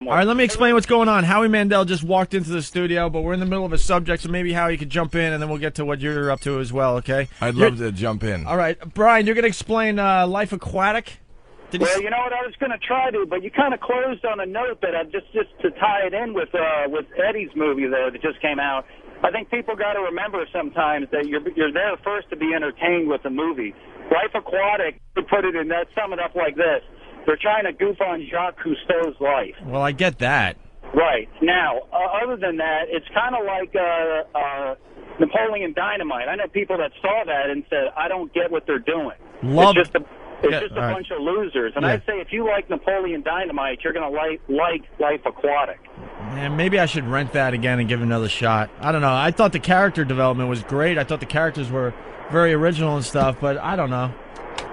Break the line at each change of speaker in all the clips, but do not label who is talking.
All right, let me explain what's going on. Howie Mandel just walked into the studio, but we're in the middle of a subject, so maybe Howie could jump in, and then we'll get to what you're up to as well, okay?
I'd love to jump in.
All right, Brian, you're going to explain Life Aquatic?
Well, you know what, I was going to try to, but you kind of closed on a note that I just to tie it in with Eddie's movie there that just came out. I think people got to remember sometimes that you're there first to be entertained with a movie. Life Aquatic, to put it in that, sum it up like this: they're trying to goof on Jacques Cousteau's life.
Well, I get that.
Right. Now, other than that, it's kind of like Napoleon Dynamite. I know people that saw that and said, I don't get what they're doing. It's just a bunch of losers. And I'd say if you like Napoleon Dynamite, you're going to like Life Aquatic.
Man, maybe I should rent that again and give it another shot. I don't know. I thought the character development was great. I thought the characters were very original and stuff, but I don't know.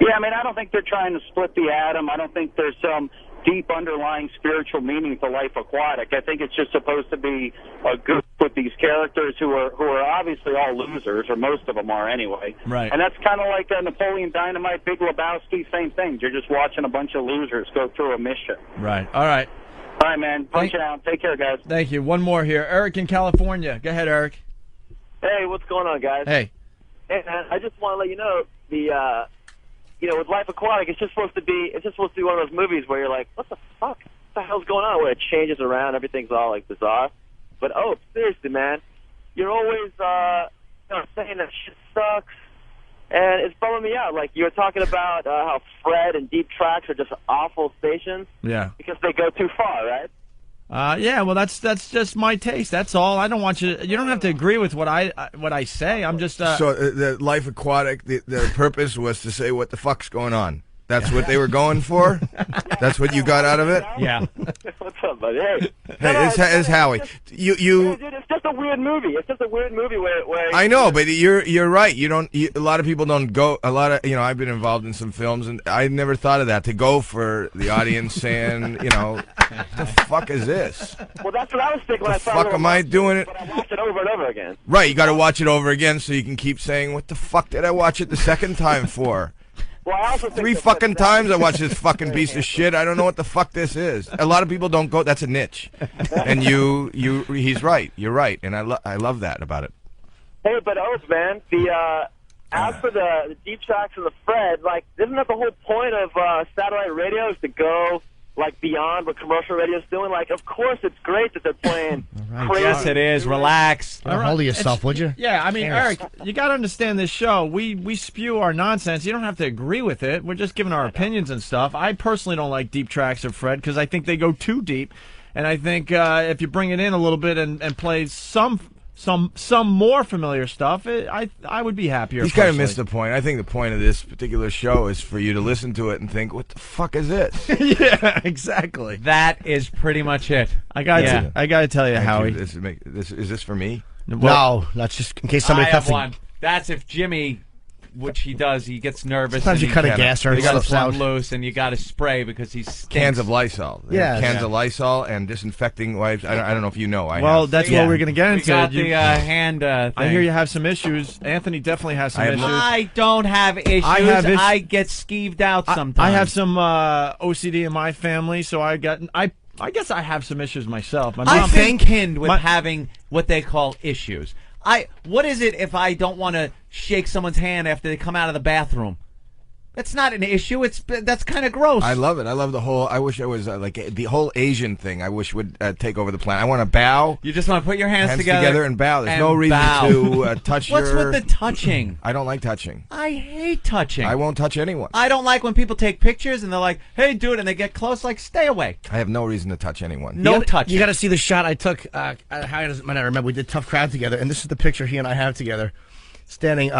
Yeah, I mean, I don't think they're trying to split the atom. I don't think there's some deep underlying spiritual meaning to Life Aquatic. I think it's just supposed to be a goof with these characters who are obviously all losers, or most of them are anyway.
Right.
And that's kind of like Napoleon Dynamite, Big Lebowski, same thing. You're just watching a bunch of losers go through a mission.
Right. All right.
All right, man. Punch it out. Take care, guys.
Thank you. One more here. Eric in California. Go ahead, Eric.
Hey, what's going on, guys?
Hey.
Hey, man, I just want to let you know with Life Aquatic, it's just supposed to be one of those movies where you're like, what the fuck? What the hell's going on? Where it changes around, everything's all like bizarre. But seriously, man, you're always saying that shit sucks, and it's bumming me out. Like, you were talking about how Fred and Deep Tracks are just awful stations.
Yeah.
Because they go too far, right?
Yeah, well, that's just my taste. That's all. I don't want you. You don't have to agree with what I say. I'm just.
So the Life Aquatic, the purpose was to say what the fuck's going on. That's what they were going for? That's what you got out of it?
Yeah.
What's up, buddy? Hey,
it's Howie.
Dude, it's just a weird movie. It's just a weird movie where
I know, but you're right. A lot of people don't go. I've been involved in some films, and I never thought of that, to go for the audience saying, what the fuck is this?
Well, that's what I was thinking when I saw it.
The fuck am I doing it?
But I watched it over and over again.
Right, you got to watch it over again so you can keep saying, what the fuck did I watch it the second time for?
Well, I also think
3 fucking times I watched this fucking piece of shit. I don't know what the fuck this is. A lot of people don't go. That's a niche, and he's right. You're right, and I love that about it.
Hey, but man, as for the Deep Tracks and the Fred, like, isn't that the whole point of satellite radio, is to go beyond what commercial radio is doing? Like, of course it's great that they're playing crazy.
Yes, it is. Relax.
Get a hold of yourself, would you?
Yeah, I mean, Eric, you got to understand this show. We spew our nonsense. You don't have to agree with it. We're just giving our opinions and stuff. I personally don't like Deep Tracks or Fred because I think they go too deep. And I think if you bring it in a little bit and play some more familiar stuff, I would be happier.
He's kind of missed the point. I think the point of this particular show is for you to listen to it and think, what the fuck is this?
Yeah, exactly.
That is pretty much it.
I got to tell you, Howie.
Is this for me?
No, that's just in case somebody
I
cuts
have one. That's if Jimmy, which he does, he gets nervous.
Sometimes you cut a gas or
he got
slips out.
loose, and you got to spray because he stinks.
Cans of Lysol.
Yeah,
cans of Lysol and disinfecting wipes. I don't know if you know.
That's what we're going to get into.
We got the hand thing.
I hear you have some issues. Anthony definitely has some issues.
I don't have issues. I get skeeved out sometimes.
I have some OCD in my family, so I guess I have some issues myself.
I've been pinned with having what they call issues. What is it if I don't want to shake someone's hand after they come out of the bathroom? That's not an issue. That's kind of gross.
I love it. I love the whole. I wish I was the whole Asian thing. I wish would take over the planet. I want to bow.
You just want to put your hands together
and bow. There's no reason to touch.
What's with the touching?
I don't like touching.
I hate touching.
I won't touch anyone.
I don't like when people take pictures and they're like, "Hey, dude," and they get close. Like, stay away.
I have no reason to touch anyone.
No touching.
You got to see the shot I took. How does it might not remember? We did Tough Crowd together, and this is the picture he and I have together. Standing,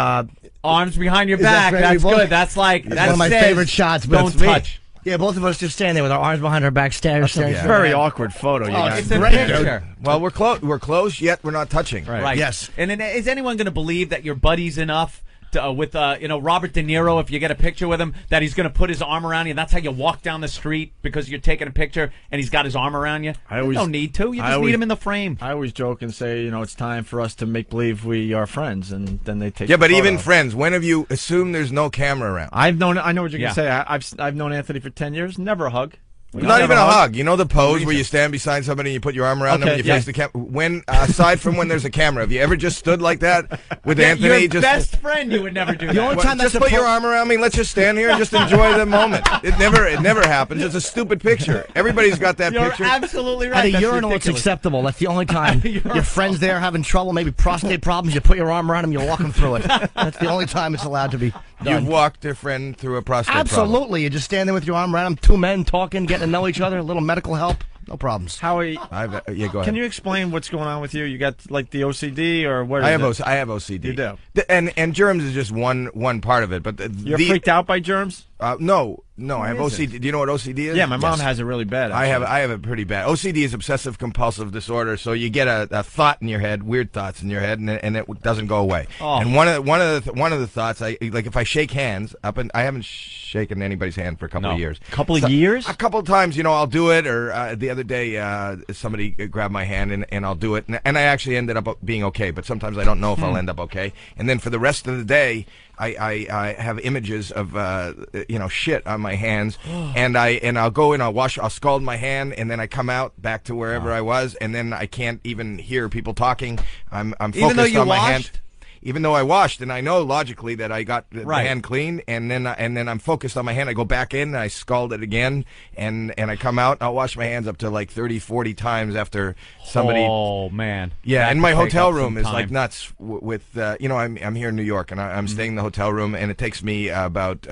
arms behind your back. That's good. That's one
of my favorite shots. But
don't touch.
Yeah, both of us just standing there with our arms behind our back, staring.
It's a very awkward photo.
It's a picture.
Well, we're close. We're close, yet we're not touching.
Right.
Yes.
And then, is anyone going to believe that your buddy's enough with Robert De Niro, if you get a picture with him, that he's going to put his arm around you, and that's how you walk down the street because you're taking a picture and he's got his arm around you? You don't need to. You just need him in the frame.
I always joke and say, it's time for us to make believe we are friends, and then they take.
Yeah, but even friends, when have you assumed there's no camera around?
I know what you're going to say. I've known Anthony for 10 years. Never a hug.
Not even a hug. You know the pose where you stand beside somebody and you put your arm around them and you face the camera? When, aside from when there's a camera, have you ever just stood like that with Anthony?
Your best friend, you would never do that.
The only time
Just put your arm around me and let's just stand here and just enjoy the moment. It never happens. It's a stupid picture. Everybody's got that
You're
picture.
absolutely right.
At a
That's
urinal, it's
ridiculous.
acceptable. That's the only time. Your friend's there having trouble, maybe prostate problems. You put your arm around him, you walk him through it. That's the only time it's allowed to be done.
You've walked a friend through a prostate problem.
Absolutely. You just stand there with your arm around them, two men talking, getting to know each other, a little medical help. No problems.
Howie,
Go ahead.
can you explain what's going on with you? You got like the OCD or what?
I have OCD.
You do.
And germs is just one part of it. But
You're freaked out by germs?
No, I have OCD. Do you know what OCD is?
Yeah, my mom has it really bad.
I have it pretty bad. OCD is obsessive compulsive disorder. So you get a thought in your head, weird thoughts in your head, and it doesn't go away.
Oh.
And one of the thoughts, I like if I shake hands I haven't shaken anybody's hand for a couple of years.
Couple of years?
A couple of times, I'll do it. Or the other day, somebody grabbed my hand and I'll do it, and I actually ended up being okay. But sometimes I don't know if I'll end up okay. And then for the rest of the day, I have images of shit on my hands, and I'll go in, I'll scald my hand, and then I come out back to wherever I was, and then I can't even hear people talking. I'm focused
Even though you
on my
washed?
hand. Even though I washed, and I know logically that I got the
Right.
hand clean, and then I'm focused on my hand. I go back in, and I scald it again, and I come out, and I'll wash my hands up to like 30, 40 times after somebody.
Oh man.
Yeah,
That
and my
could take
hotel
up
room
some
is
time.
like nuts with I'm here in New York, and I'm staying in the hotel room, and it takes me about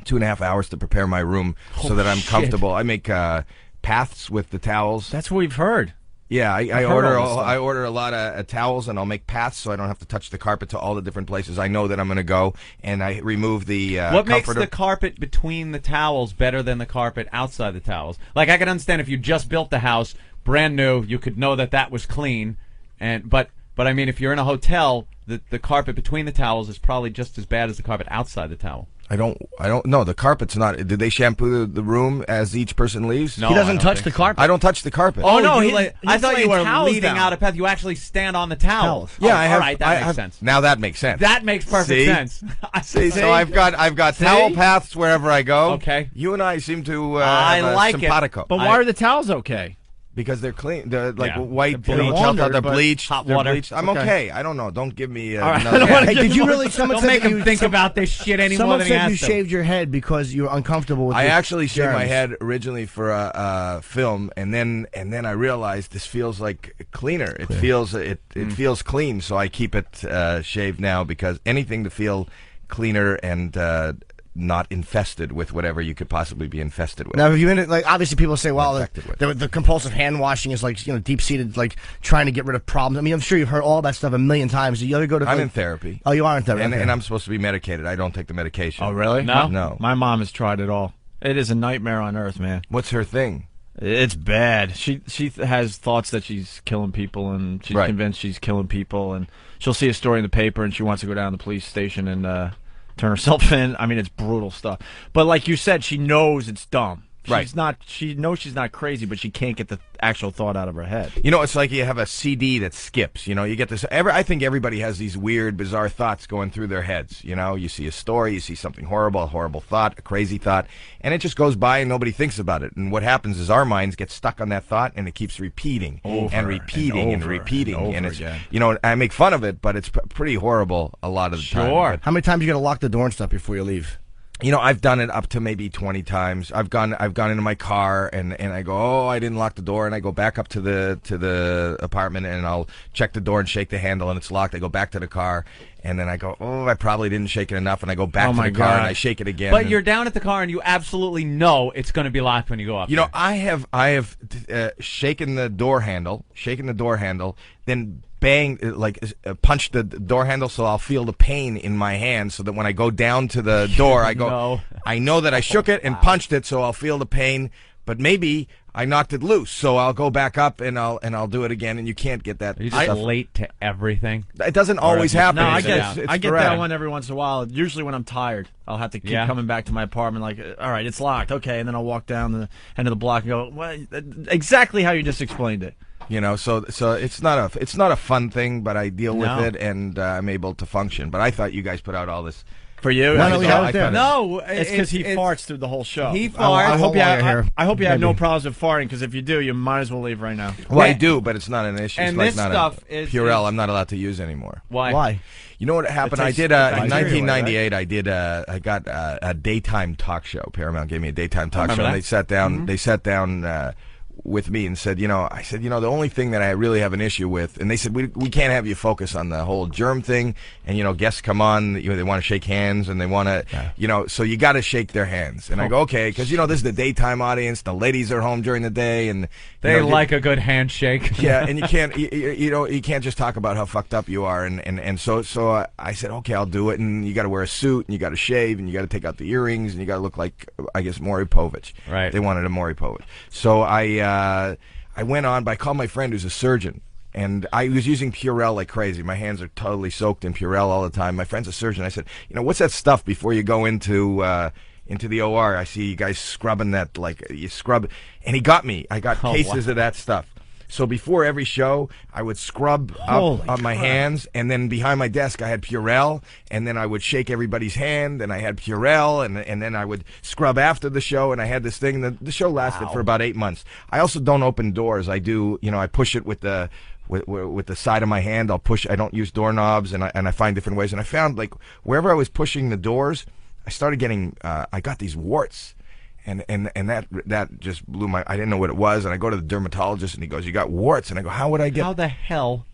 2.5 hours to prepare my room so that I'm comfortable. I make paths with the towels.
That's what we've heard.
Yeah, I
heard
order
all this stuff.
I order a lot of towels, and I'll make paths so I don't have to touch the carpet to all the different places I know that I'm going to go, and I remove the
What makes
comforter.
the carpet between the towels better than the carpet outside the towels? Like, I can understand if you just built the house, brand new, you could know that was clean, but I mean, if you're in a hotel, the carpet between the towels is probably just as bad as the carpet outside the towel.
I don't know. The carpet's not. Did they shampoo the room as each person leaves?
No,
He
I
doesn't
don't
touch
think
the
so.
carpet.
I don't touch the carpet.
Oh, no,
I
he's
thought you
laying
were
towels
leaving
down.
out a path. You actually stand on the towels.
Yeah,
Oh,
I have.
all right, that
I
makes
have-
sense.
Now that makes sense.
That makes perfect
See?
sense.
See, so I've got towel paths wherever I go.
Okay.
You and I seem to
I
have a
like it.
simpatico.
But why are the towels okay?
Because they're clean. They're like
Yeah.
white
They're
bleach.
laundered,
They're
but
bleached.
hot
They're
water.
bleached. I'm
Okay.
okay. I don't know. Don't give me
right,
another.
I don't wanna
Hey, did you really? Someone
Don't
said
make
that
him
you
think about this shit any more
Someone
than he
said you
has to.
shaved your head because you were uncomfortable with.
I
your
actually shaved my
germs.
head originally for a film, and then I realized this feels like cleaner. It feels feels clean, so I keep it shaved now because anything to feel cleaner and not infested with whatever you could possibly be infested with.
Now, have you been like? Obviously, people say, "Well,
infected with.
the compulsive hand washing is like deep seated, like trying to get rid of problems." I mean, I'm sure you've heard all that stuff a million times. Do you ever go to?
I'm
like-
in therapy.
Oh, you are in therapy,
And,
okay.
and I'm supposed to be medicated. I don't take the medication.
Oh, really?
No?
No.
My mom has tried it all. It is a nightmare on earth, man.
What's her thing?
It's bad. She has thoughts that she's killing people, and she's
Right.
convinced she's killing people, and she'll see a story in the paper, and she wants to go down to the police station and turn herself in. I mean, it's brutal stuff. But like you said, she knows it's dumb.
Right.
She knows she's not crazy, but she can't get the actual thought out of her head.
It's like you have a CD that skips. You get this. I think everybody has these weird, bizarre thoughts going through their heads. You see a story, you see something horrible, a horrible thought, a crazy thought, and it just goes by and nobody thinks about it. And what happens is our minds get stuck on that thought, and it keeps repeating and repeating and repeating. And it's
again.
I make fun of it, but it's pretty horrible a lot of the time.
Sure.
But,
How many times you got to lock the door and stuff before you leave?
I've done it up to maybe 20 times. I've gone into my car and I go, oh, I didn't lock the door, and I go back up to the apartment and I'll check the door and shake the handle and it's locked. I go back to the car and then I go, oh, I probably didn't shake it enough, and I go back to
my
the car
God.
and I shake it again.
But
and,
you're down at the car and you absolutely know it's going to be locked when you go up. there.
I have shaken the door handle, then bang, punch the door handle so I'll feel the pain in my hand, so that when I go down to the door, I go,
No.
I know that I shook it and punched it, so I'll feel the pain. But maybe I knocked it loose, so I'll go back up and I'll do it again, and you can't get that.
Are you just
stuff.
late to everything?
It doesn't always happen.
No, I
It's-
get
it's
I get
sporadic.
that one every once in a while. Usually when I'm tired, I'll have to keep
Yeah.
coming back to my apartment. Like, all right, it's locked. Okay, and then I'll walk down the end of the block and go, well, exactly how you just explained it.
So it's not a fun thing, but I deal with
No.
it, and I'm able to function. But I thought you guys put out all this
For you?
No, we have it there.
No,
It's because he farts through the whole show.
He farts.
I hope you
while you're
have,
here.
I hope you have no
Maybe.
problems with farting, because if you do, you might as well leave right now.
Well, I do, but it's not an issue.
And
it's like
this
not
stuff
a
is-
Purell. I'm not allowed to use anymore.
Why?
You know what happened? I
tastes
did
the
in
bacteria away,
1998. I did. I got a daytime talk show. Paramount gave me a daytime talk show,
remember
and
that.
they sat down. They sat down with me and said, I said, the only thing that I really have an issue with, and they said, we can't have you focus on the whole germ thing, and guests come on, they want to shake hands, and they want to, so you got to shake their hands. And I go, okay, because this is the daytime audience, the ladies are home during the day, and
They like a good handshake.
yeah, and you can't, you can't just talk about how fucked up you are, and so I said, okay, I'll do it, and you got to wear a suit, and you got to shave, and you got to take out the earrings, and you got to look like, I guess, Maury Povich.
Right.
They wanted a Maury Povich. So I went on, but I called my friend who's a surgeon, and I was using Purell like crazy. My hands are totally soaked in Purell all the time. My friend's a surgeon. I said, what's that stuff before you go into the OR? I see you guys scrubbing that, like you scrub, and he got me. I got cases of that stuff. So before every show, I would scrub up on my hands, and then behind my desk I had Purell, and then I would shake everybody's hand, and I had Purell, and then I would scrub after the show, and I had this thing. The show lasted for about 8 months. I also don't open doors. I do, I push it with the side of my hand. I'll push. I don't use doorknobs, and I find different ways. And I found, like, wherever I was pushing the doors, I started getting. I got these warts. And that just blew my. I didn't know what it was, and I go to the dermatologist, and he goes, "You got warts," and I go, "How would I get?"
How the hell?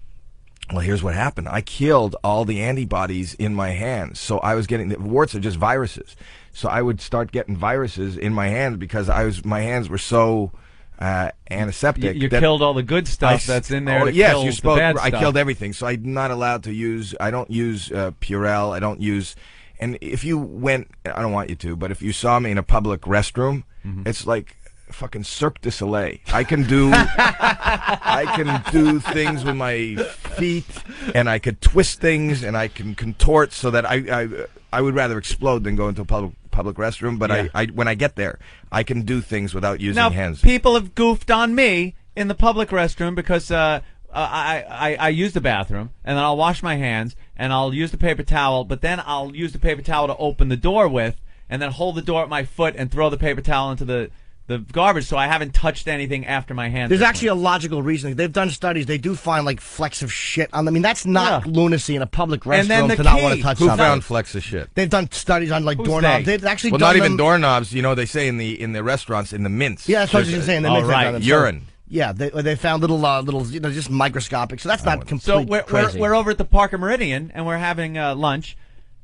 Well, here's what happened. I killed all the antibodies in my hands, so I was getting the warts are just viruses. So I would start getting viruses in my hands because my hands were so antiseptic.
You
that
killed all the good stuff that's in there.
Oh,
to
yes,
kill
you
the
spoke.
bad
I
stuff.
killed everything, so I'm not allowed to use. I don't use Purell. I don't use. And if you went, I don't want you to, but if you saw me in a public restroom, it's like fucking Cirque du Soleil. I can do things with my feet, and I could twist things, and I can contort so that I would rather explode than go into a public restroom. But I when I get there, I can do things without using
Now,
hands.
people have goofed on me in the public restroom because I use the bathroom, and then I'll wash my hands, and I'll use the paper towel, but then I'll use the paper towel to open the door with, and then hold the door at my foot and throw the paper towel into the garbage, so I haven't touched anything after my hands.
There's actually a logical reason. They've done studies. They do find, like, flecks of shit on them. I mean, that's not lunacy in a public
And then
restroom
the
to not
key.
want to touch
Who
something.
found flecks of shit?
They've done studies on, like,
Who's
doorknobs.
they?
They've actually
Well,
done
not even
them.
doorknobs. They say in the restaurants, in the mints.
Yeah, that's what I was just saying. They make
right.
that on
Urine.
Yeah, they found little, just microscopic. So that's not
So
completely crazy.
we're over at the Parker Meridian, and we're having lunch,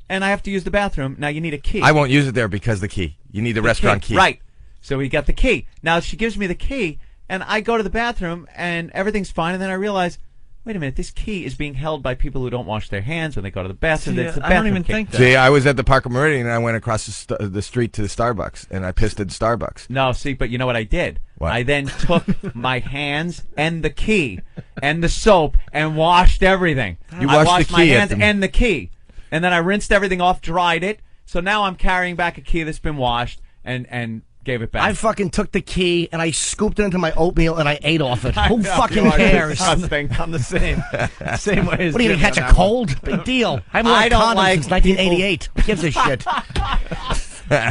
and I have to use the bathroom. Now you need a key.
I won't use it there because the key. You need the restaurant key.
Right. So we got the key. Now she gives me the key, and I go to the bathroom, and everything's fine, and then I realize, wait a minute, this key is being held by people who don't wash their hands when they go to the bathroom. It's the
I don't
bathroom
even
key.
think that.
See, I was at the Parker Meridian, and I went across the street to the Starbucks, and I pissed at Starbucks.
No, see, but you know what I did?
What?
I then took my hands and the key and the soap and washed everything.
You
I
washed
washed
the
my
key at
hands
them.
and the key, and then I rinsed everything off, dried it. So now I'm carrying back a key that's been washed and gave it back.
I fucking took the key and I scooped it into my oatmeal and I ate off it. Who
know,
fucking
you are
cares?
disgusting.
I'm the same way as
What do you
Jimmy
catch
on
a
that one.
cold? Big deal. I haven't
I
worn
don't
condoms
like
since 1988. Who gives a shit?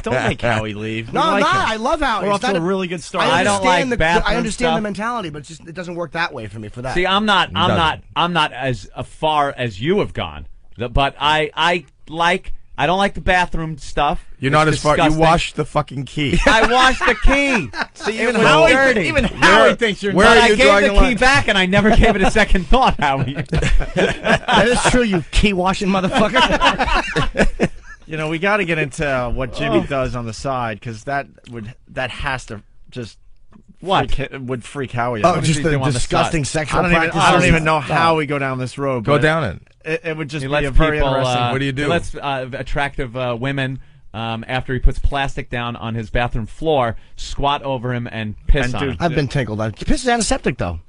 Don't make Howie leave.
No,
We
I'm
like
not.
him.
I love Howie.
We're
It's
off to
not
a really good start.
I don't like
I
bathroom
understand
stuff.
the mentality, but it doesn't work that way for me. For that.
See, I'm not
doesn't.
as far as you have gone, but I don't like the bathroom stuff.
You're
It's
not as far. You
disgusting.
washed the fucking key.
I washed the key.
See,
It
even
was
Howie,
dirty.
even Howie thinks you're
where
But
are
I
you
gave
drawing
the
the
key
line?
back, and I never gave it a second thought, Howie.
That is true, you key washing motherfucker.
We got to get into what Jimmy does on the side, because that has to just would freak Howie out.
Oh, just
he
the
do on the
disgusting
side?
sexual
I
practices.
don't even know how we go down this road.
Go
but
down it.
It would just
He
be
lets
a very
people.
interesting.
What do you do?
He lets attractive women. After he puts plastic down on his bathroom floor, squat over him and piss
And
on
do-
him.
I've been tinkled. Piss is antiseptic, though.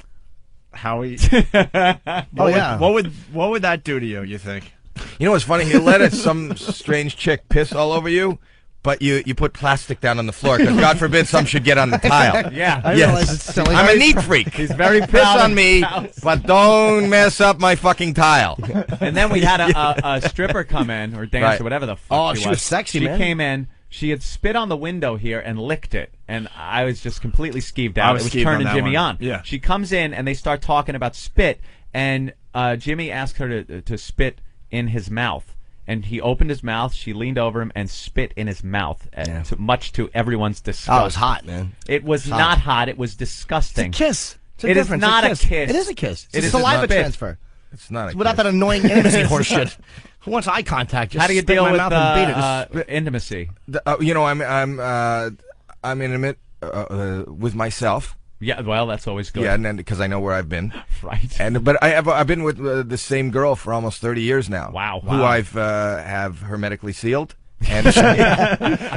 Howie.
Oh, yeah.
What would that do to you? You think?
You know what's funny? He let some strange chick piss all over you, but you put plastic down on the floor because God forbid some should get on the tile.
Yeah.
I realize it's silly.
I'm a neat freak.
He's very
Piss
proud
on
of
me,
his house.
but don't mess up my fucking tile.
And then we had a stripper come in, or dancer,
Right.
whatever the fuck
Oh,
she
she was sexy,
She
man.
came in. She had spit on the window here and licked it, and I was just completely skeeved out.
I was
It was
skeeved on
turning
that
Jimmy
one.
on.
Yeah.
She comes in, and they start talking about spit, and Jimmy asked her to spit in his mouth. And he opened his mouth, she leaned over him, and spit in his mouth, much to everyone's disgust.
Oh, it was hot, man.
It was not hot. It was disgusting.
It's a kiss. It's a
It is
difference.
not a
It's
kiss.
It is a kiss.
It
It's a
is
saliva
not.
transfer.
It's not a
Without that annoying intimacy horseshit. Who wants eye contact? Just
How do you
spit in
deal
my
with
mouth and beat it.
intimacy?
I'm intimate with myself.
Yeah, well, that's always good.
Yeah, and then because I know where I've been.
Right.
But I've been with the same girl for almost 30 years now.
Wow.
Who
Wow.
I've have hermetically sealed, and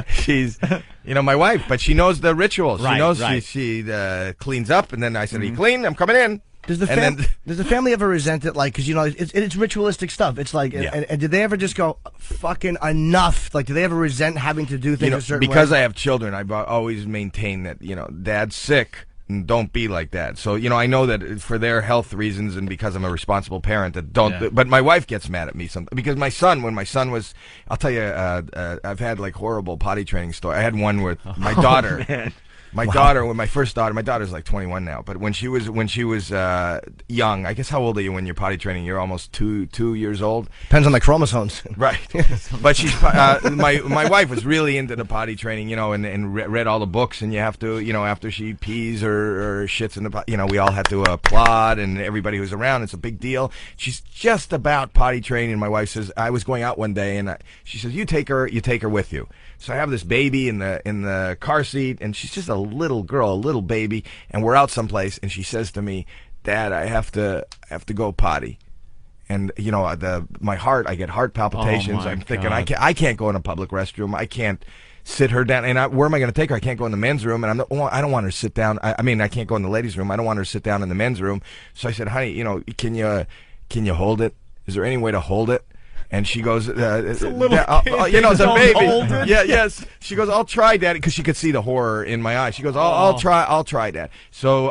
she's my wife, but she knows the rituals.
Right,
she knows
right.
she cleans up, and then I said, "Are you clean? I'm coming in."
Does the
And then-
does the family ever resent it? Like, because it's ritualistic stuff. It's like, and did they ever just go fucking enough? Like, do they ever resent having to do things a certain
because
way?
I have children, I've always maintained that Dad's sick. And don't be like that. So I know that for their health reasons and because I'm a responsible parent, that don't.
Yeah.
But my wife gets mad at me sometimes because when my son was, I'll tell you, I've had like horrible potty training story. I had one with my daughter.
Man.
My daughter, when my first daughter, my daughter's like 21 now, but when she was young, I guess how old are you when you're potty training? You're almost 2 years old.
Depends on the chromosomes.
Right, but she's my wife was really into the potty training, and read all the books, and you have to, after she pees or shits in the pot, we all have to applaud, and everybody who's around, it's a big deal. She's just about potty training, and my wife says, I was going out one day, and she says, you take her with you. So I have this baby in the car seat, and she's just a little girl, a little baby, and we're out someplace, and she says to me, Dad, I have to go potty. And my heart, I get heart palpitations.
Oh, my
I'm thinking
God.
I can't go in a public restroom. I can't sit her down. And where am I going to take her? I can't go in the men's room, and I don't want her to sit down. I mean, I can't go in the ladies' room. I don't want her to sit down in the men's room. So I said, honey, can you hold it? Is there any way to hold it? And she goes, it's a
little kid.
it's a
Don't
baby.
hold it.
Yeah, yes. She goes, I'll try, Daddy, because she could see the horror in my eyes. She goes, I'll try, Dad. So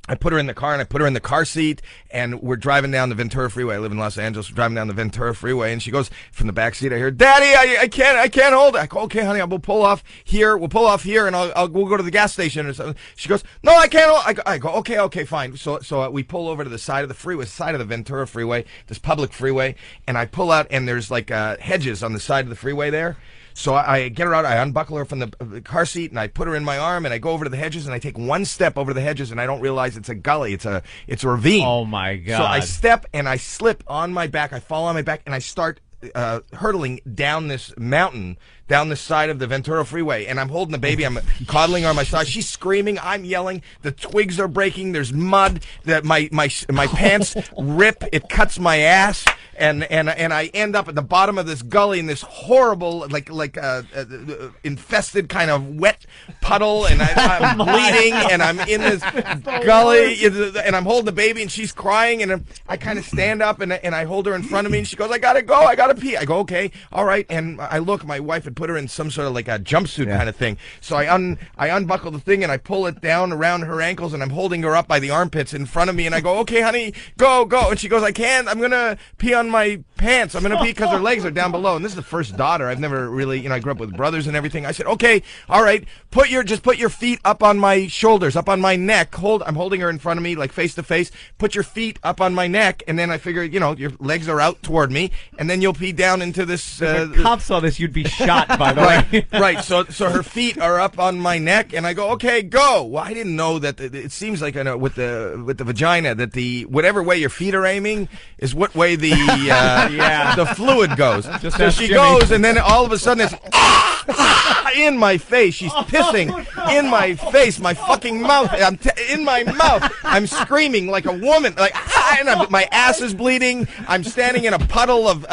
I put her in the car, and I put her in the car seat, and we're driving down the Ventura Freeway. I live in Los Angeles. We're driving down the Ventura Freeway, and she goes from the back seat. I hear, Daddy, I can't hold it. I go, okay, honey, we'll pull off here. We'll pull off here, and we'll go to the gas station or something. She goes, no, I can't hold. I go, okay, fine. So we pull over to the side of the freeway, side of the Ventura Freeway, this public freeway, and I pull out, and there's like hedges on the side of the freeway there. So I get her out, I unbuckle her from the car seat, and I put her in my arm, and I go over to the hedges, and I take one step over the hedges, and I don't realize it's a gully, it's a ravine.
Oh, my God.
So I step, and I slip on my back, I fall on my back, and I start hurtling down this mountain, down the side of the Ventura Freeway, and I'm holding the baby, I'm coddling her on my side, she's screaming, I'm yelling, the twigs are breaking, there's mud, that my pants rip, it cuts my ass, and I end up at the bottom of this gully in this horrible, like infested kind of wet puddle, and I'm bleeding, and I'm in this gully, and I'm holding the baby, and she's crying, and I kind of stand up, and I hold her in front of me, and she goes, I gotta go, I gotta pee. I go, okay, all right, and I look, my wife had put her in some sort of like a jumpsuit kind of thing, so I unbuckle the thing, and I pull it down around her ankles, and I'm holding her up by the armpits in front of me, and I go, okay, honey, go, and she goes, I can't, I'm gonna pee on my pants, I'm gonna pee because her legs are down below, and this is the first daughter, I've never really, I grew up with brothers and everything. I said, okay, all right, just put your feet up on my shoulders, up on my neck, I'm holding her in front of me, like face to face, put your feet up on my neck, and then I figure, your legs are out toward me, and then you'll pee down into this,
If a cop saw this, you'd be shot, by the way.
Right, so her feet are up on my neck, and I go, okay, go. Well, I didn't know that it seems like with the vagina that whatever way your feet are aiming is what way the fluid goes.
Just
so
ask
she
Jimmy.
goes, and then all of a sudden it's in my face. She's pissing in my face, my fucking mouth. In my mouth. I'm screaming like a woman, like my ass is bleeding. I'm standing in a puddle of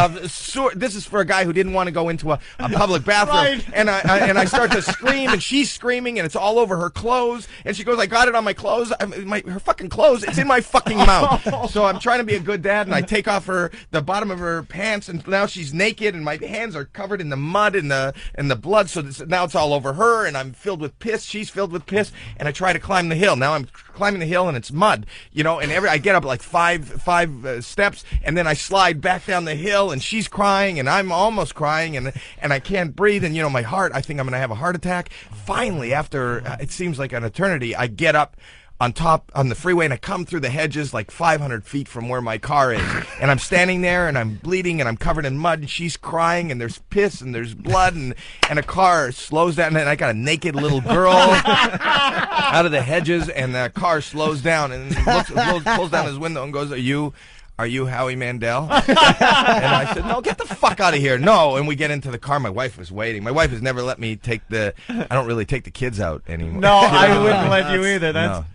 this is for a guy who didn't want to go into a public bathroom.
Right.
And I start to scream, and she's screaming, and it's all over her clothes. And she goes, I got it on my clothes. Her fucking clothes. It's in my fucking mouth. So I'm trying to be a good dad, and I take off the bottom of her pants, and now she's naked, and my hands are covered in the mud and the blood. So now it's all over her, and I'm filled with piss. She's filled with piss, and I try to climb the hill. Now I'm climbing the hill, and it's mud, and I get up like five steps, and then I slide back down the hill, and she's crying, and I'm almost crying, and I can't breathe, and my heart, I think I'm going to have a heart attack. Finally, after it seems like an eternity, I get up on the freeway, and I come through the hedges like 500 feet from where my car is, and I'm standing there, and I'm bleeding, and I'm covered in mud, and she's crying, and there's piss, and there's blood, and a car slows down, and I got a naked little girl out of the hedges, and the car slows down, and pulls down his window and goes, Are you Howie Mandel? And I said, no, get the fuck out of here. No. And we get into the car. My wife was waiting. My wife has never let me I don't really take the kids out anymore.
No, I wouldn't let you either. That's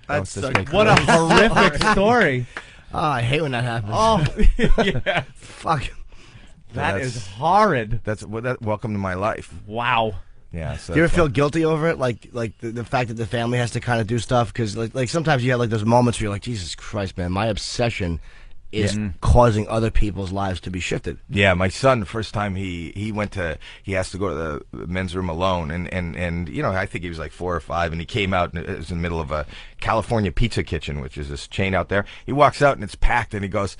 what a horrific story.
Oh, I hate when that happens.
Oh, yeah.
Fuck.
That is horrid.
Welcome to my life.
Wow.
Yeah. So
do you ever feel guilty over it? Like the fact that the family has to kind of do stuff? Because like sometimes you have like those moments where you're like, Jesus Christ, man, my obsession is causing other people's lives to be shifted.
Yeah, my son, the first time he has to go to the men's room alone, and I think he was like 4 or 5, and he came out, and it was in the middle of a California Pizza Kitchen, which is this chain out there. He walks out, and it's packed, and he goes,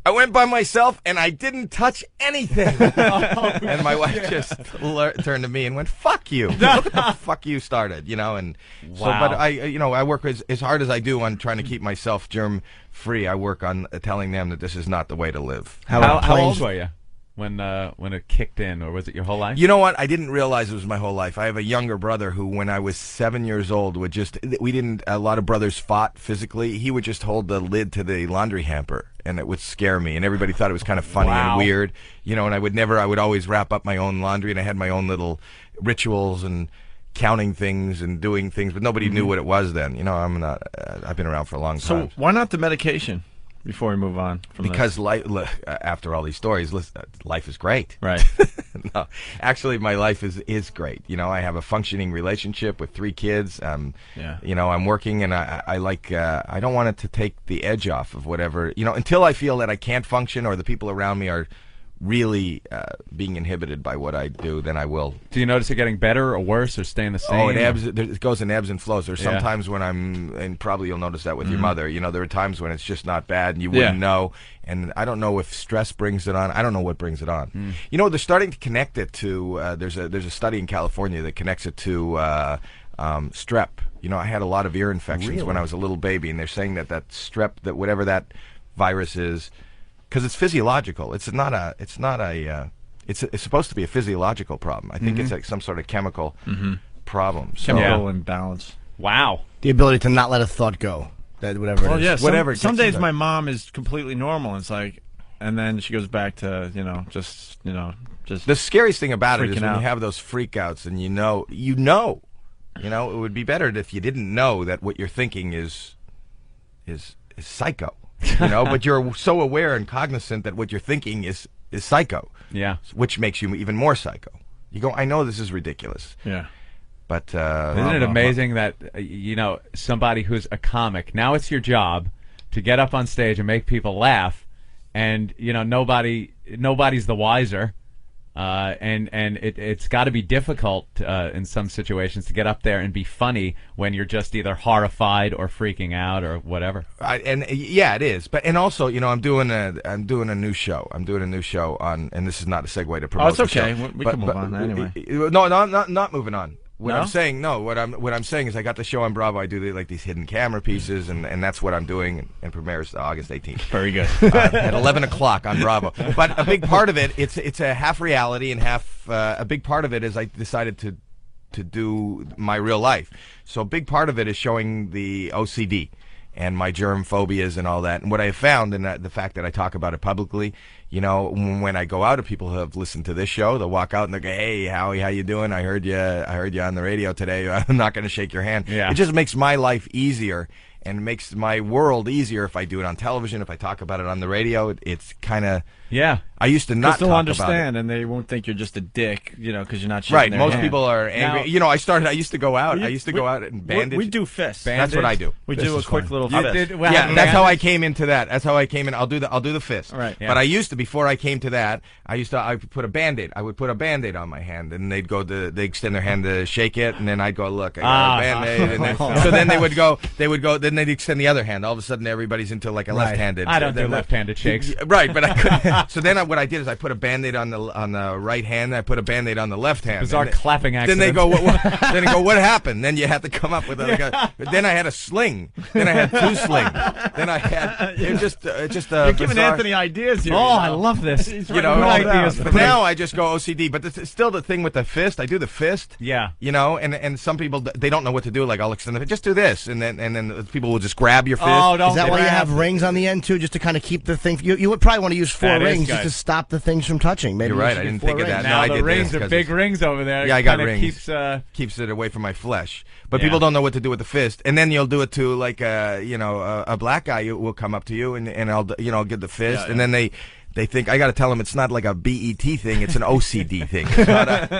I went by myself, and I didn't touch anything. And my wife just turned to me and went, fuck you. Look at the fuck you started, and
wow.
So, but I work as hard as I do on trying to keep myself germ-free. I work on telling them that this is not the way to live.
How old were you when it kicked in, or was it your whole life?
You know what? I didn't realize it was my whole life. I have a younger brother who, when I was 7 years old, a lot of brothers fought physically. He would just hold the lid to the laundry hamper, and it would scare me, and everybody thought it was kind of funny and weird, and I would always wrap up my own laundry, and I had my own little rituals and counting things and doing things, but nobody knew what it was then. I've been around for a long time.
So why not the medication? Before we move on from
because after all these stories, life is great.
Right.
No, actually, my life is great. I have a functioning relationship with 3 kids. I'm working, and I don't want it to take the edge off of whatever, until I feel that I can't function or the people around me are really being inhibited by what I do, then I will.
Do you notice it getting better or worse or staying the same?
Oh, it goes in ebbs and flows. There's sometimes when and probably you'll notice that with your mother, there are times when it's just not bad and you wouldn't know. And I don't know if stress brings it on. I don't know what brings it on. They're starting to connect it to, there's a study in California that connects it to strep. I had a lot of ear infections when I was a little baby, and they're saying that strep, that whatever that virus is, because it's physiological. It's supposed to be a physiological problem. I think it's like some sort of chemical problem. So,
chemical imbalance.
Wow.
The ability to not let a thought go. That whatever it is.
Yeah,
whatever.
Some days my mom is completely normal. And it's like, and then she goes back to just.
The scariest thing about it is when
out.
you have those freakouts, and it would be better if you didn't know that what you're thinking is psycho. But you're so aware and cognizant that what you're thinking is psycho.
Yeah.
Which makes you even more psycho. You go, I know this is ridiculous.
Yeah.
But
isn't it amazing that somebody who's a comic, now it's your job to get up on stage and make people laugh, and nobody's the wiser. And it's got to be difficult in some situations to get up there and be funny when you're just either horrified or freaking out or whatever.
Yeah, it is. But also, I'm doing a new show. I'm doing a new show on, and this is not a segue to promote.
Oh, it's okay.
We
can move on anyway.
No, not moving on. What
No?
I'm saying, no. What I'm saying is, I got the show on Bravo. I do these hidden camera pieces, and that's what I'm doing, and premieres August 18th.
Very good.
At 11 o'clock on Bravo. But a big part of it, it's a half reality and half. A big part of it is I decided to do my real life. So a big part of it is showing the OCD and my germ phobias and all that. And what I have found, and the fact that I talk about it publicly, when I go out to people who have listened to this show, they'll walk out and they'll go, "Hey, Howie, how you doing? I heard you on the radio today. I'm not going to shake your hand."
Yeah.
It just makes my life easier. and it makes my world easier if I do it on television, if I talk about it on the radio. It's kind of I used to not
they'll
talk
understand,
about it.
and they won't think you're just a dick, because you're not shaking
Right.
their
Most
hand.
people are angry.
Now-
I used to go out. I used to go out and bandage.
We do fists.
That's what I do.
We
Fist
do a
is
quick
fine.
little
You
fist.
did- well,
Yeah, that's
bandage?
how I came into that. That's how I came in. I'll do the fist.
Right, yeah.
But I used to, before I came to that, I would put a Band-Aid. I would put a Band-Aid on my hand, and they'd they extend their hand to shake it, and then I'd go, look, I got a Band-Aid. And then, so then they would go, then they'd extend the other hand. All of a sudden, everybody's into like a left-handed.
I don't do left-handed shakes.
Right, but I couldn't. So then what I did is I put a Band-Aid on the right hand, and I put a Band-Aid on the left hand.
Bizarre
And
clapping
Then
accident.
they go, then they go, what happened? Then you have to come up with then I had a sling. Then I had 2 slings. Then I had just
You're giving
bizarre-
Anthony ideas here.
Oh, I love this.
He's
you know,
writing
good
it all
ideas
down.
but now I just go OCD. But still the thing with the fist, I do the fist.
Yeah.
And some people they don't know what to do. Like I'll extend the just do this, and then people will just grab your fist.
Oh, don't
Is that why you
grab-
have rings on the end too, just to kind of keep the thing? You would probably want to use 4
That is
rings
good.
just to stop the things from touching. Maybe
You're
you
right,
should
I
get
didn't
4
think of
rings.
that.
Now
I
the
did
rings
this
are
'cause
big
it's-
rings over there.
Yeah, I got
Kinda
rings.
Keeps,
Keeps it away from my flesh. But
Yeah.
people don't know what to do with the fist. And then you'll do it to like a black guy who will come up to you and I'll give the fist, and then they think I got to tell them it's not like a BET thing; it's an OCD thing. It's not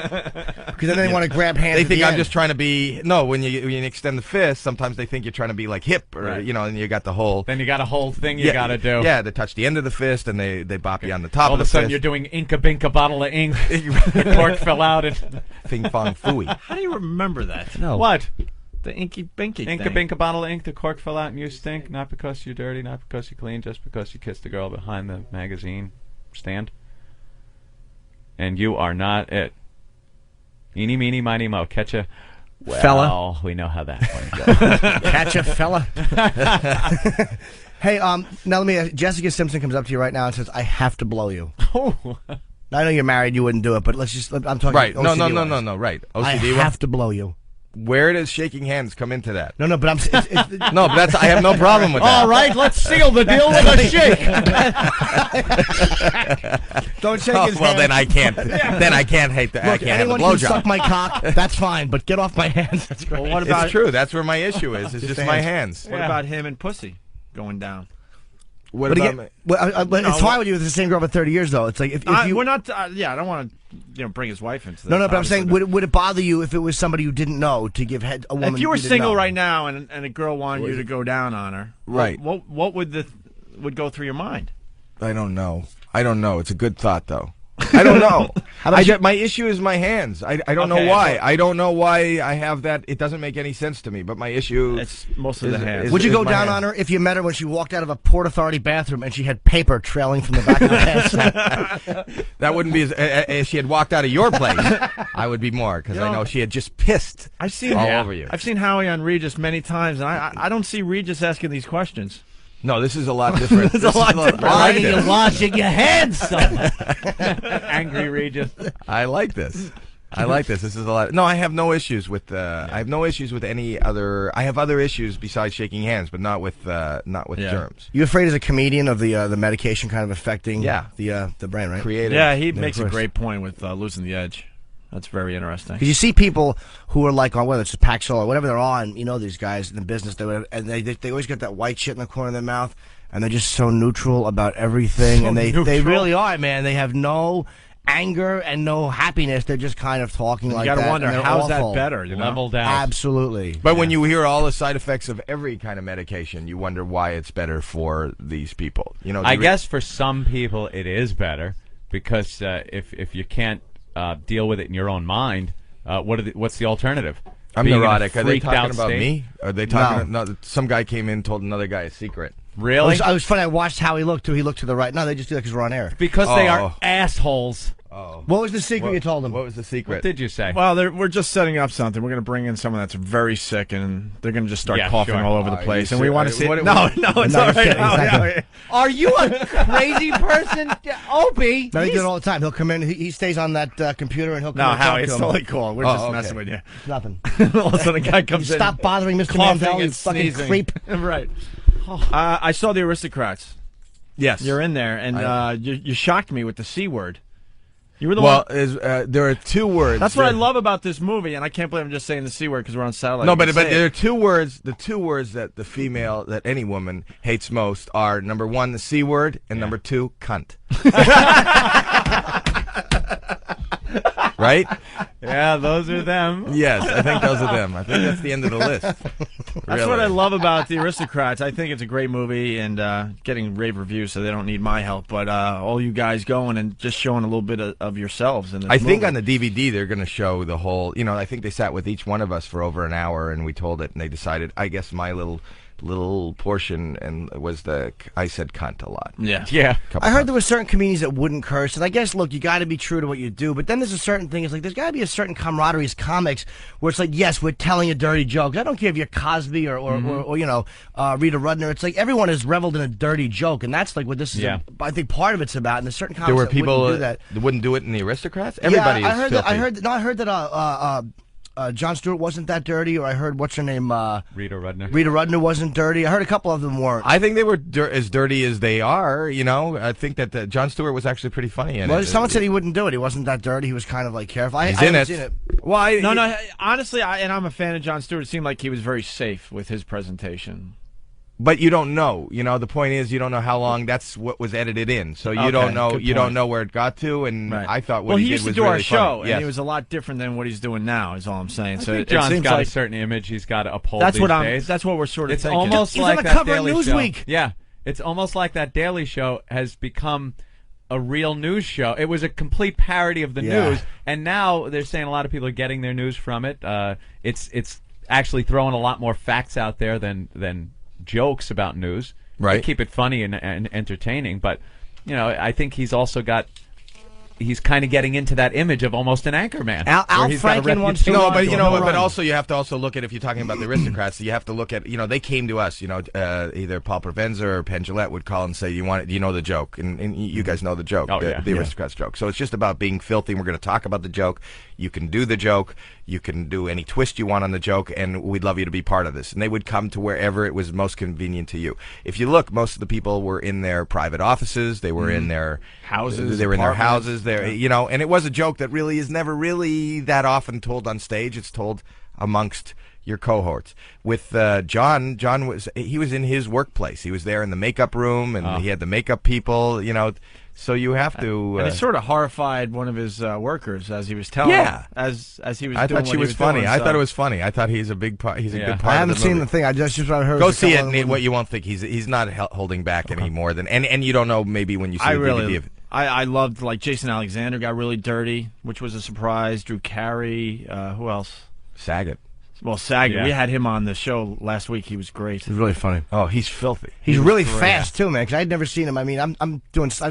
Because then they want to grab hands.
they
at
think
the
I'm
end.
just trying to be when you extend the fist. Sometimes they think you're trying to be like hip or
Right.
and you got the whole
then you got a whole thing you got to do.
Yeah, they touch the end of the fist and they bop you on the top
All
of
of
the
a sudden
fist.
you're doing Inca Binka bottle of ink. The cork fell out. And
Fing fong fooey.
How do you remember that?
No.
what?
The inky binky
Inca
thing.
Binka bottle of ink. The cork fell out and you stink. Not because you're dirty. Not because you're clean. Just because you kissed a girl behind the magazine stand. And you are not it. Eeny, meeny, miny, mo. Catch a
Fella.
We know how that one goes.
Catch a fella. Hey, now let me. Jessica Simpson comes up to you right now and says, "I have to blow you."
Oh.
Now, I know you're married; you wouldn't do it, but let's just. I'm talking.
Right. No,
OCD wise.
no. Right.
I
OCD.
have to blow you.
Where does shaking hands come into that?
No, but I'm.
No, but I have no problem with that.
All right, let's seal the deal with a shake.
Don't shake
Oh,
his
well,
hand.
then I can't. Then I can't hate that. I
Look,
can't have a
anyone can suck
blowjob.
my cock. That's fine, but get off my hands. That's great.
Well, what about
It's true. That's where my issue is. It's
Just
just
the
my
hands.
hands.
what about him and pussy going down?
What
But
about
again, but it's fine with you with the same girl for 30 years, though. It's like if you.
We're not. I don't want to bring his wife into this.
No, but I'm
obviously,
saying, would it bother you if it was somebody you didn't know to give head a woman?
if you were
didn't
single
know?
right now and a girl wanted you to go down on her,
Right.
What would go through your mind?
I don't know. It's a good thought, though. I don't know. My issue is my hands. I don't know
Okay,
why.
so-
I don't know why I have that. It doesn't make any sense to me. But my issue.
It's most of the
Is-
hands.
is-
Would you go
my
down
hand.
on her if you met her when she walked out of a Port Authority bathroom and she had paper trailing from the back of her head?
That wouldn't be if she had walked out of your place. I would be more because I know she had just pissed
I've seen
all over you.
I've seen Howie on Regis many times, and I don't see Regis asking these questions.
No, this is a lot different.
It's a lot different.
I
Why
like
are you
this.
washing your hands so much?
Angry Regis.
I like this. This is a lot. No, I have no issues with. I have no issues with any other. I have other issues besides shaking hands, but not with germs.
You afraid as a comedian of the medication kind of affecting
Yeah.
the brain, right?
Creative.
Yeah, he
of
makes a
course.
great point with losing the edge. That's very interesting.
Because you see people who are like on whether it's Paxil or whatever they're on, these guys in the business, they always get that white shit in the corner of their mouth, and they're just so neutral about everything,
So
and they
neutral.
really are, man. They have no anger and no happiness. They're just kind of talking like
you
that.
got to wonder,
and they're
how's
awful.
that better? You know?
Leveled out.
Absolutely.
But when you hear all the side effects of every kind of medication, you wonder why it's better for these people.
I guess for some people it is better because if you can't deal with it in your own mind, what's the alternative?
I'm
Being in a
neurotic. Are they
freaked out
talking about
state?
me? Are they talking? No. Some guy came in, told another guy a secret.
Really?
I was funny. I watched how he looked too. He looked to the right. No, they just do that because we're on air.
Because they
Oh.
are assholes.
Oh,
What was the secret you told him?
what was the secret?
What did you say?
Well, we're just setting up something. We're going to bring in someone that's very sick, and they're going to just start
Yeah,
coughing
sure.
all over the
Are
place.
you
And we
ser-
want to see.
what-
It's all
No,
right.
he's
Howie.
kidding. He's not
Howie.
Are you a crazy person, Opie?
No, he does it all the time. He'll come in. He stays on that computer and he'll come
No,
and talk
Howie,
to
it's
him.
totally cool. We're just
okay.
messing with you.
It's nothing.
All of a sudden, a guy
You
comes in.
stop bothering Mr.
coughing
Mandel, you
and
fucking
sneezing.
creep.
Right. I saw the Aristocrats.
Yes.
You're in there, and you shocked me with the C word. You were the
Well,
one.
there are two words.
That's what I love about this movie, and I can't believe I'm just saying the C word because we're on satellite.
No, but there are two words. The two words that the female, that any woman hates most are number one, the C word, and number two, cunt. Right?
Yeah, those are them.
Yes, I think those are them. I think that's the end of the list.
That's what I love about The Aristocrats. I think it's a great movie and getting rave reviews, so they don't need my help. But all you guys going and just showing a little bit of yourselves. In this
I think
movie.
on the DVD they're going to show the whole. I think they sat with each one of us for over an hour, and we told it, and they decided. I guess my little portion and was I said cunt a lot.
Yeah.
I heard there were certain comedians that wouldn't curse, and I guess, look, you got to be true to what you do, but then there's a certain thing, it's like, there's got to be a certain camaraderie as comics, where it's like, yes, we're telling a dirty joke. I don't care if you're Cosby or Rita Rudner. It's like, everyone has reveled in a dirty joke, and that's like what this is, I think part of it's about, and there's certain comics
there were
that
people
wouldn't do that.
that wouldn't do it in The Aristocrats? Everybody
I heard
is filthy.
I heard that Jon Stewart wasn't that dirty, or I heard, what's her name?
Rita Rudner.
Rita Rudner wasn't dirty. I heard a couple of them weren't.
I think they were as dirty as they are, I think that Jon Stewart was actually pretty funny in it.
Someone said he wouldn't do it. He wasn't that dirty. He was kind of like careful.
He's
I
in
haven't
it.
seen it.
Well,
No, honestly, and I'm a fan of Jon Stewart. It seemed like he was very safe with his presentation.
But you don't know. The point is you don't know how long that's what was edited in. So you don't know. You don't know where it got to. And I thought what
he
did
used to
was
do
really
our show,
funny.
and he was a lot different than what he's doing now. Is all I'm saying.
I
So
think
it
John's
seems
got
like
a certain image he's got to uphold.
that's
these
what
days.
That's what we're sort of
It's
thinking.
almost
He's
like
on the
that
cover of
Daily Show.
Newsweek.
Yeah, it's almost like that Daily Show has become a real news show. It was a complete parody of the news, and now they're saying a lot of people are getting their news from it. It's actually throwing a lot more facts out there than jokes about news.
Right.
They keep it funny and entertaining, but I think he's also got. He's kind of getting into that image of almost an anchorman.
Al Franken wants to.
No, but
run.
but also you have to also look at, if you're talking about the Aristocrats, you have to look at, they came to us, either Paul Provenza or Penn Jillette would call and say, do you know the joke? And you guys know the joke, the Aristocrats joke. So it's just about being filthy, and we're going to talk about the joke. You can do the joke. You can do any twist you want on the joke, and we'd love you to be part of this. And they would come to wherever it was most convenient to you. If you look, most of the people were in their private offices. They were in their
houses.
They were in their houses. And it was a joke that really is never really that often told on stage. It's told amongst your cohorts. With John was in his workplace. He was there in the makeup room, and he had the makeup people. So you have to.
And it sort of horrified one of his workers as he was telling.
Yeah.
Him, as he was.
I
doing
thought she
what he
was funny.
doing,
I
so.
thought it was funny. I thought he's a big part. He's a good part.
I haven't
of the
seen
movie.
the thing. I just what I heard.
Go
was a
see
couple
it.
of
What you won't think he's not holding back any more than and you don't know maybe when you see the DVD.
I loved, like, Jason Alexander got really dirty, which was a surprise. Drew Carey, who else?
Saget.
Well, Saget.
Yeah.
We had him on the show last week. He was great.
He's really funny.
Oh, he's filthy.
He's really fast too, man. Because I'd never seen him. I mean, I've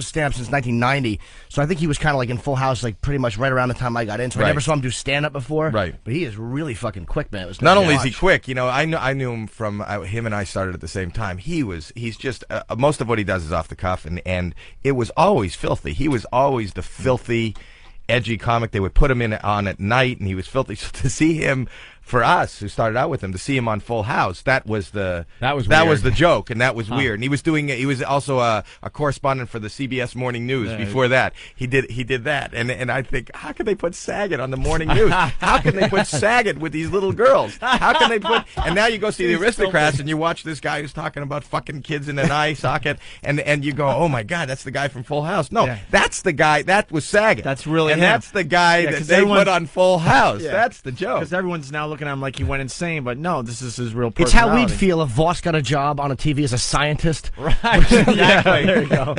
stand up since 1990, so I think he was kind of like in Full House, like pretty much right around the time I got in. So I never saw him do stand up before.
Right.
But he is really fucking quick, man. It was
Not
nice
only
to
is he
watch.
quick, I knew him from him and I started at the same time. He's just most of what he does is off the cuff, and it was always filthy. He was always the filthy, edgy comic. They would put him on at night, and he was filthy. So to see him. For us, who started out with him, to see him on Full House, that was the joke, and that was weird. And he was also a correspondent for the CBS Morning News. Before that, he did that, and I think, how can they put Saget on the morning news? How can they put Saget with these little girls? How can they put? And now you go see the Aristocrats, and you watch this guy who's talking about fucking kids in an eye socket, and you go, oh my God, that's the guy from Full House. No, that's the guy. That was Saget.
That's really
and
him.
that's the guy that they put on Full House. That's the joke.
Because everyone's now looking at him like he went insane, but no, this is his real
It's
personality.
how we'd feel if Voss got a job on a TV as a scientist.
Right, exactly.
There you go.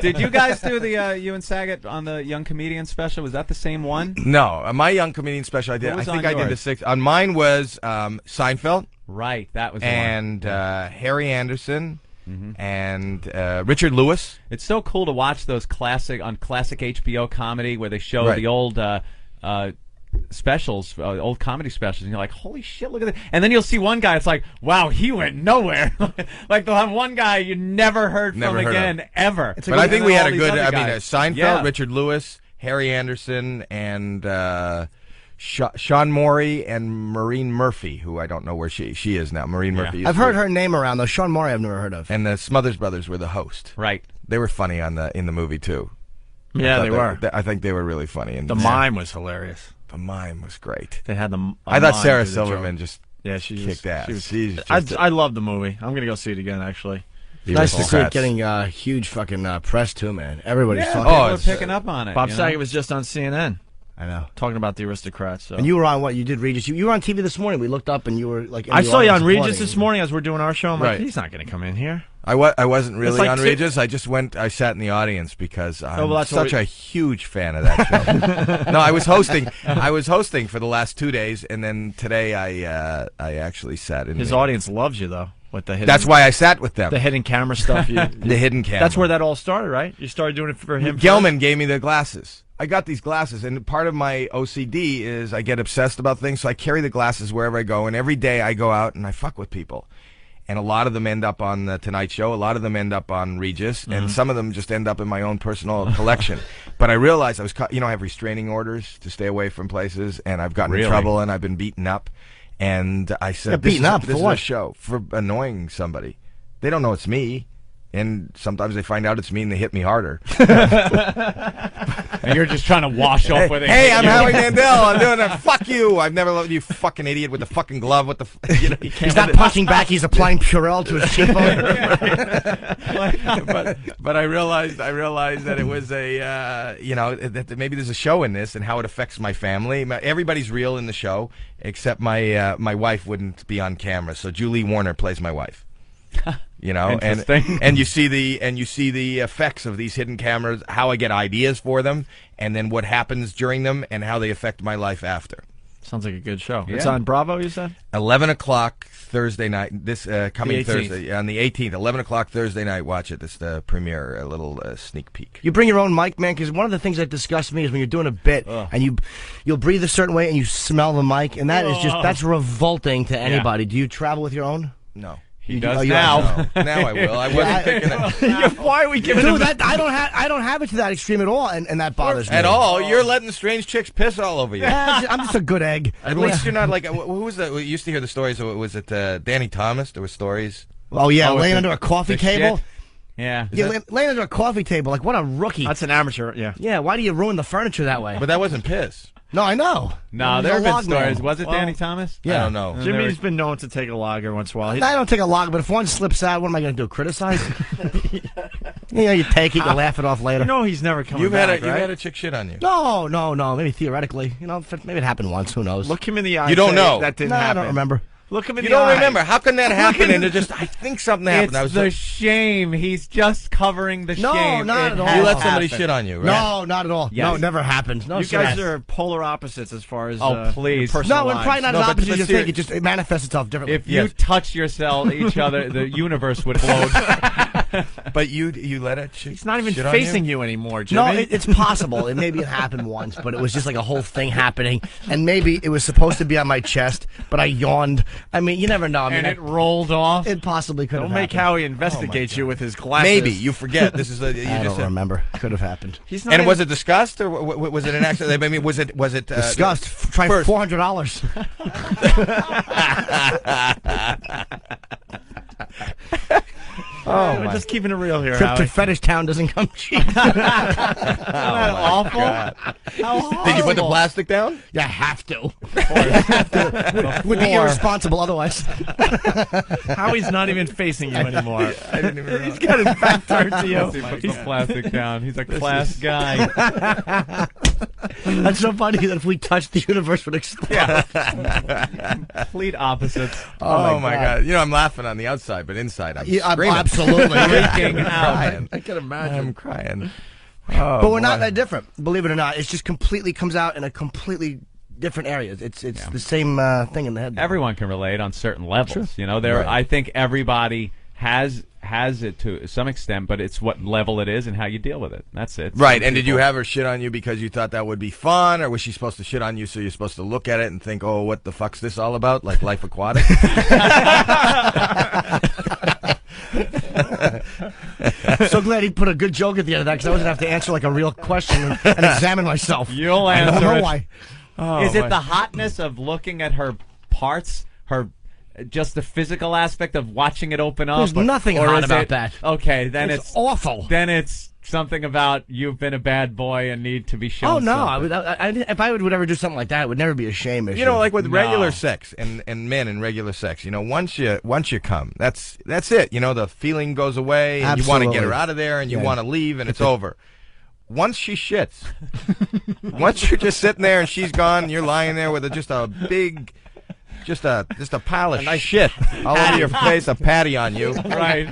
Did you guys do the you and Saget on the Young Comedian special? Was that the same one?
No, my Young Comedian special I did.
What was
I think
on
I did the
yours?
6. On mine was Seinfeld
Right, that was the one.
and Harry Anderson and Richard Lewis.
It's so cool to watch those classic HBO comedy where they show
Right.
the old specials, old comedy specials, and you're like, holy shit, look at that. And then you'll see one guy, it's like, wow, he went nowhere. Like they'll have one guy you never heard
Never
from
heard
again, ever.
But I think we had a good.
I
Seinfeld, Richard Lewis, Harry Anderson, and Sean Morey and Maureen Murphy, who I don't know where she is now. Maureen Murphy.
I've heard her name around though. Sean Morey, I've never heard of.
And the Smothers Brothers were the host.
Right.
They were funny in the movie too.
Yeah,
thought
they were.
I think they were really funny. And
The mime was hilarious.
The mime was great.
They had the.
I thought
mime
Sarah
do the
Silverman
joke.
just
she
kicked ass.
She's I love the movie. I'm gonna go see it again. Actually,
Nice to see it
Aristocrats.
getting huge fucking press too, man. Everybody's talking.
people are
it's,
picking up on it.
Bob
you know?
Saget was just on CNN
I know.
talking about the Aristocrats. So.
And you were on what? You did Regis. You were on TV this morning. We looked up and you were like. in
I
the
saw you on
audience
Regis
applauding.
this morning as we're doing our show. I'm
Right.
like, he's not gonna come in here.
I wasn't really
like
on
two-
Regis. I just went. I sat in the audience because I'm
well, that's what
such a huge fan of that show. No, I was hosting. I was hosting for the last 2 days, and then today I actually sat in.
His
the,
audience loves you though. With the hidden,
That's why I sat with them.
the hidden camera stuff.
The hidden camera.
That's where that all started, right? You started doing it for him.
Gelman gave me the glasses. I got these glasses, and part of my OCD is I get obsessed about things, so I carry the glasses wherever I go, and every day I go out and I fuck with people. And a lot of them end up on the Tonight Show, a lot of them end up on Regis, and some of them just end up in my own personal collection. But I realized I was, I have restraining orders to stay away from places, and I've gotten in trouble, and I've been beaten up. And I said,
beaten up
this
for
is
what?
a show for annoying somebody. They don't know it's me. And sometimes they find out it's me and they hit me harder.
And you're just trying to wash off where they
Hey,
hit
I'm
you.
Howie Mandel. I'm doing that. Fuck you. I've never loved you, fucking idiot with the fucking glove. What the?
He's not punching back. He's applying Purell to his cheekbone.
but I realized that it was a that maybe there's a show in this and how it affects my family. Everybody's real in the show except my wife wouldn't be on camera. So Julie Warner plays my wife. You know,
Interesting.
and you see the effects of these hidden cameras, how I get ideas for them, and then what happens during them, and how they affect my life after.
Sounds like a good show.
Yeah.
It's on Bravo, you said?
11 o'clock Thursday night. This coming
The 18th.
Thursday on the 18th. 11 o'clock Thursday night. Watch it. This is the premiere. A little sneak peek.
You bring your own mic, man, because one of the things that disgusts me is when you're doing a bit and you'll breathe a certain way and you smell the mic, and that is that's revolting to anybody. Do you travel with your own?
No.
He does
you
now.
No. Now I will. I wasn't thinking it.
Why are we giving
Dude,
him
that I don't have it to that extreme at all, and that bothers me
At all. You're letting strange chicks piss all over you.
Yeah, I'm just a good egg.
At least you're not like who was that? We used to hear the stories. Was it Danny Thomas? There were stories.
Oh yeah, laying
the-
under a coffee
the
table.
shit. Yeah.
Yeah, laying under a coffee table. Like what a rookie.
That's an amateur, yeah.
Yeah, why do you ruin the furniture that way?
But that wasn't piss.
No, I know.
No,
He's
there
a
have been
log man.
stories. Was it Danny Thomas?
I don't know.
Jimmy's been known to take a lager once in a while. He's-
I don't take a log, but if one slips out, what am I going to do? Criticize? You take it, you laugh it off later.
you know he's never coming
You've
back,
had
right?
a chick shit on you.
No. Maybe theoretically. Maybe it happened once. Who knows?
Look him in the eye.
You don't
say
know.
That didn't
no, I
happen.
don't remember.
Look him in
You
the
don't
eye.
remember? How can that happen? And it just I think something happened.
It's
I was
the shame. He's just covering the
No,
shame.
not
It
at all.
has
you let somebody
happened.
shit on you, right?
No, not at all.
Yes.
No, it never happened. No,
You guys
sir.
are polar opposites as far as
Oh, please.
your personal
No, and
lives.
probably not
No,
as
but-
opposite
but
as you
ser-
think. It manifests itself differently.
If you touch yourself, each other, the universe would float.
But you let a chick.
He's not even
shit on
facing you anymore, Jimmy.
No, it's possible. Maybe it happened once, but it was just like a whole thing happening. And maybe it was supposed to be on my chest, but I yawned. I mean, you never know. I mean,
And it rolled off.
it possibly could
Don't
have
make
happened.
Howie investigate you with his glasses.
Maybe you forget. This is
I
you
don't
just said.
remember. Could have happened.
He's not
And
even-
was it discussed or was it an accident? I mean, was it
Disgust. Try
first.
$400.
We're just keeping it real here,
Trip
Howie.
to Fetish Town doesn't come cheap.
Isn't that awful? How
Did you put the
horrible.
plastic down?
You have to. Would be irresponsible otherwise.
Howie's not even facing you anymore.
I didn't even
He's got his back turned to you.
He puts the plastic down. He's a class guy.
That's so funny that if we touched, the universe would explode.
Complete opposites.
Oh my god! You know I'm laughing on the outside, but inside I'm
Yeah,
screaming.
absolutely.
Freaking out.
Crying.
I can imagine.
I'm crying. Oh,
But we're not
boy.
that different, believe it or not. It's just completely comes out in a completely different area. It's the same thing in the head.
Everyone can relate on certain levels. You know,
Right.
I think everybody has it to some extent, but it's what level it is and how you deal with it. That's it.
Right,
Some
and did you
people-
have her shit on you because you thought that would be fun, or was she supposed to shit on you so you're supposed to look at it and think, oh, what the fuck's this all about? Like Life Aquatic?
So glad he put a good joke at the end of that because I was going to have to answer like a real question and examine myself.
You'll
I
answer
don't know
it.
why.
Is it the hotness of looking at her parts, her just the physical aspect of watching it open up?
There's nothing
or
hot
is
about
it-
that.
Okay, then
It's awful.
Then it's something about you've been a bad boy and need to be shown.
Oh no!
something.
If I would ever do something like that, it would never be a shame issue.
You know, like with
No.
regular sex and men in regular sex, you know, once you come, that's it. You know, the feeling goes away, and you want to get her
Absolutely.
out of there, and you
Yeah.
want to leave, and it's over. Once she shits, once you're just sitting there and she's gone, and you're lying there with just a big, just a pile of shit all over your face, a patty on you.
Right.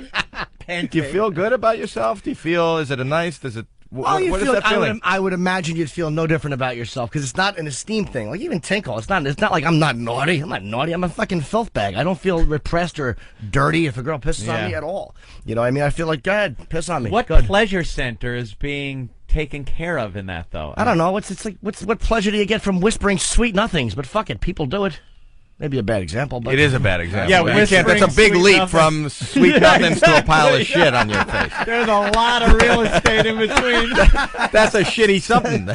Do you feel good about yourself? Do you feel? Is it a nice? Does it? What is
feel,
that feeling?
I would imagine you'd feel no different about yourself because it's not an esteem thing. Like even tinkle, it's not like I'm not naughty. I'm not naughty. I'm a fucking filth bag. I don't feel repressed or dirty if a girl pisses on me at all. You know what I mean? I feel like, go ahead, piss on me.
What
Good.
pleasure center is being taken care of in that, though?
I don't know. What pleasure do you get from whispering sweet nothings? But fuck it, people do it. Maybe a bad example, but
It is a bad example.
Yeah,
You can't- that's a
whispering
big
sweet
leap
nothings.
from sweet nothings to a pile of shit on your face.
There's a lot of real estate in between.
That's a shitty something.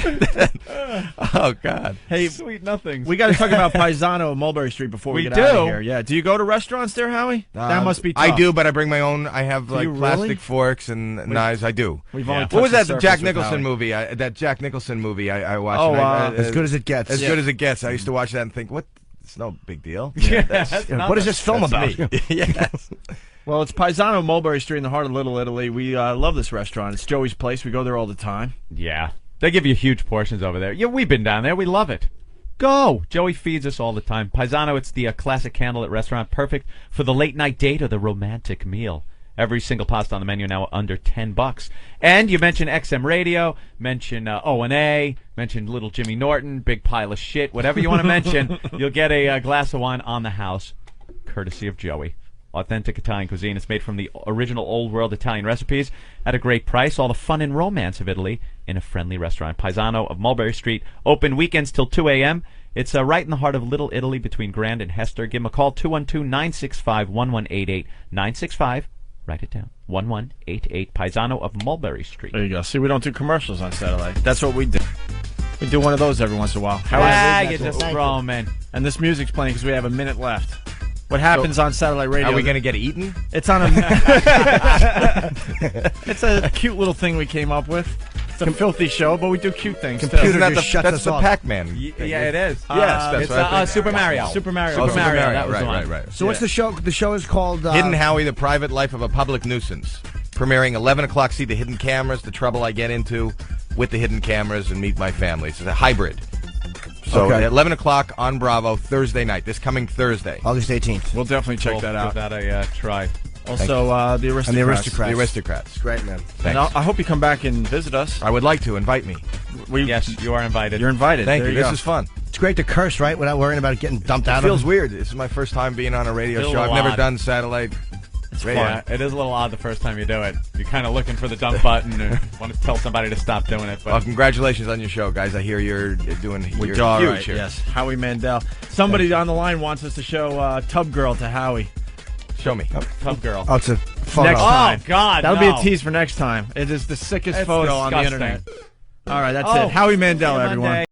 Oh God.
Hey,
Sweet nothings.
we got to talk about Paisano of Mulberry Street before we
We
get out
do?
of here. Yeah. Do you go to restaurants there, Howie? That must be tough.
I do, but I bring my own. I have like
you really?
plastic forks and knives. I do.
We've
Yeah.
only
What
touched
was
the
that
surface
Jack
with
Nicholson
Howie.
movie? That Jack Nicholson movie I watched.
Oh,
and I-
as good as it gets.
As good as it gets. I used to watch that and think, what? It's no big deal.
What is this film
That's
about?
me. Yes.
Well, it's Paisano Mulberry Street in the heart of Little Italy. We love this restaurant. It's Joey's place. We go there all the time.
Yeah. They give you huge portions over there. Yeah, we've been down there. We love it. Go! Joey feeds us all the time. Paisano, it's the classic candlelit restaurant, perfect for the late night date or the romantic meal. Every single pasta on the menu now under $10. And you mentioned XM Radio, mention O&A, mention Little Jimmy Norton, big pile of shit, whatever you want to mention, you'll get a glass of wine on the house, courtesy of Joey. Authentic Italian cuisine. It's made from the original old world Italian recipes at a great price. All the fun and romance of Italy in a friendly restaurant. Paisano of Mulberry Street, open weekends till 2 a.m. It's right in the heart of Little Italy between Grand and Hester. Give them a call, 212-965-1188. 965, write it down, 1188, Paisano of Mulberry Street.
There you go. See, we don't do commercials on satellite. That's what we do. We do one of those every once in a while.
You just roaming.
And this music's playing because we have a minute left. What happens on satellite radio?
Are we going to get eaten?
It's on a. It's a cute little thing we came up with. It's a filthy show, but we do cute things.
Computer
Isn't that
just shut
that's
us
the
off.
Pac-Man?
Yeah, it is.
Yes, that's
it's
what I think.
Super Mario.
Super Mario.
Oh,
Super Mario, that was
right,
the one.
right, right.
So what's the show? The show is called
Hidden Howie, The Private Life of a Public Nuisance. Premiering 11 o'clock. See the hidden cameras, the trouble I get into with the hidden cameras, and meet my family. It's a hybrid. So
Okay.
at 11 o'clock on Bravo, Thursday night, this coming Thursday.
August 18th.
We'll definitely check
We'll
that out.
give that a try.
Also, the Aristocrats.
And the Aristocrats.
The Aristocrats.
Great, man.
And
Thanks.
I hope you come back and visit us.
I would like to. Invite me.
Yes, you are invited.
You're invited.
Thank
There
you.
you
This
go.
is fun.
It's great to curse, right? Without worrying about it getting dumped out
It feels
of.
weird. This is my first time being on a radio
Feels
show.
a
I've never
lot.
done satellite radio.
Yeah, it is a little odd the first time you do it. You're kind of looking for the dump button and want to tell somebody to stop doing it.
Well,
But
congratulations on your show, guys. I hear you're doing
We
you're
do all
huge
right,
here.
yes. Howie Mandel. Somebody on the line wants us to show Tub Girl to Howie.
Show me.
Tub Girl.
Oh, it's a photo.
Next
Oh,
time.
God,
That'll
no.
be a tease for next time. It is the sickest
It's
photo on the
disgusting.
internet. All right, that's
Oh,
it. Howie Mandel,
see you
everyone.
Monday.